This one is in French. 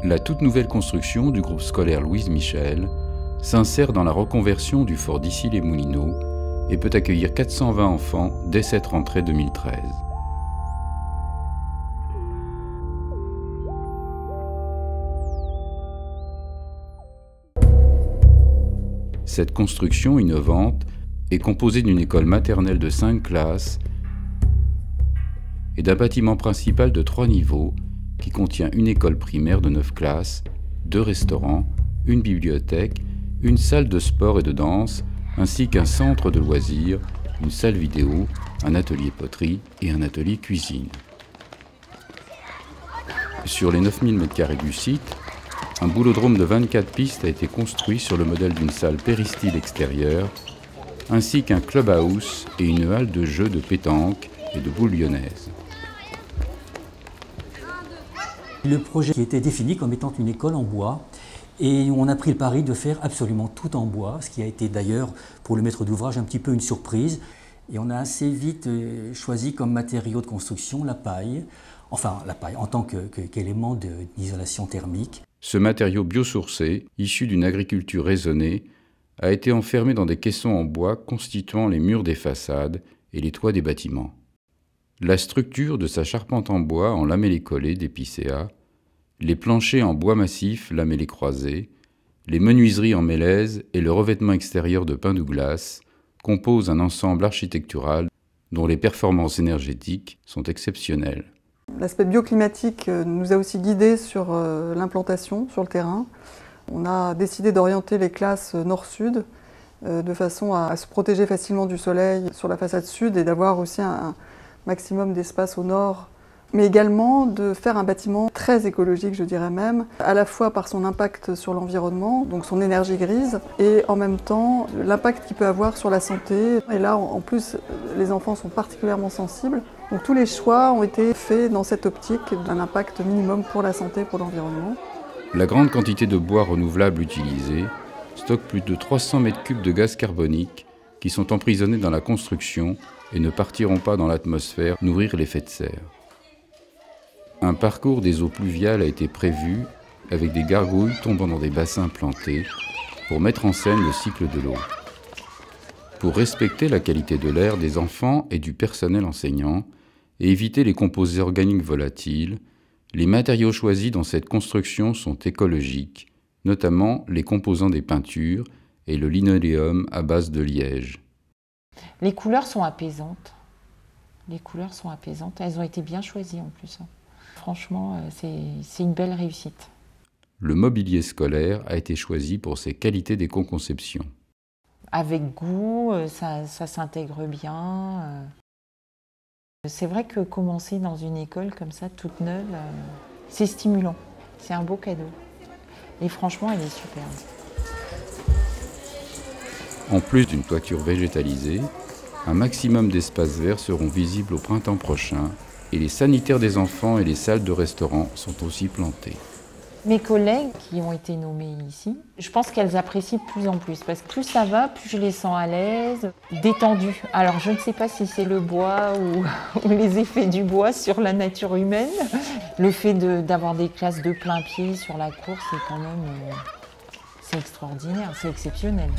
La toute nouvelle construction du groupe scolaire Louise Michel s'insère dans la reconversion du fort d'Issy-les-Moulineaux et peut accueillir 420 enfants dès cette rentrée 2013. Cette construction innovante est composée d'une école maternelle de 5 classes et d'un bâtiment principal de 3 niveaux qui contient une école primaire de 9 classes, 2 restaurants, une bibliothèque, une salle de sport et de danse, ainsi qu'un centre de loisirs, une salle vidéo, un atelier poterie et un atelier cuisine. Sur les 9000 m² du site, un boulodrome de 24 pistes a été construit sur le modèle d'une salle péristyle extérieure, ainsi qu'un clubhouse et une halle de jeux de pétanque et de boules lyonnaises. Le projet était défini comme étant une école en bois et on a pris le pari de faire absolument tout en bois, ce qui a été d'ailleurs pour le maître d'ouvrage un petit peu une surprise. Et on a assez vite choisi comme matériau de construction la paille, enfin la paille en tant qu'élément d'isolation thermique. Ce matériau biosourcé, issu d'une agriculture raisonnée, a été enfermé dans des caissons en bois constituant les murs des façades et les toits des bâtiments. La structure de sa charpente en bois en lamellé collé d'épicéa, les planchers en bois massif lamellé croisé, les menuiseries en mélèze et le revêtement extérieur de pin Douglas composent un ensemble architectural dont les performances énergétiques sont exceptionnelles. L'aspect bioclimatique nous a aussi guidés sur l'implantation sur le terrain. On a décidé d'orienter les classes nord-sud de façon à se protéger facilement du soleil sur la façade sud et d'avoir aussi un maximum d'espace au nord, mais également de faire un bâtiment très écologique, je dirais même, à la fois par son impact sur l'environnement, donc son énergie grise, et en même temps l'impact qu'il peut avoir sur la santé. Et là, en plus, les enfants sont particulièrement sensibles. Donc tous les choix ont été faits dans cette optique d'un impact minimum pour la santé, pour l'environnement. La grande quantité de bois renouvelable utilisée stocke plus de 300 m³ de gaz carbonique qui sont emprisonnés dans la construction et ne partiront pas dans l'atmosphère nourrir l'effet de serre. Un parcours des eaux pluviales a été prévu avec des gargouilles tombant dans des bassins plantés pour mettre en scène le cycle de l'eau. Pour respecter la qualité de l'air des enfants et du personnel enseignant et éviter les composés organiques volatiles, les matériaux choisis dans cette construction sont écologiques, notamment les composants des peintures et le linoléum à base de liège. Les couleurs sont apaisantes. Les couleurs sont apaisantes. Elles ont été bien choisies en plus. Franchement, c'est une belle réussite. Le mobilier scolaire a été choisi pour ses qualités d'éco-conception. Avec goût, ça s'intègre bien. C'est vrai que commencer dans une école comme ça, toute neuve, c'est stimulant. C'est un beau cadeau. Et franchement, elle est superbe. En plus d'une toiture végétalisée, un maximum d'espaces verts seront visibles au printemps prochain et les sanitaires des enfants et les salles de restaurant sont aussi plantées. Mes collègues qui ont été nommés ici, je pense qu'elles apprécient de plus en plus parce que plus ça va, plus je les sens à l'aise, détendues. Alors je ne sais pas si c'est le bois ou les effets du bois sur la nature humaine. Le fait d'avoir des classes de plein pied sur la cour, c'est quand même c'est extraordinaire, c'est exceptionnel.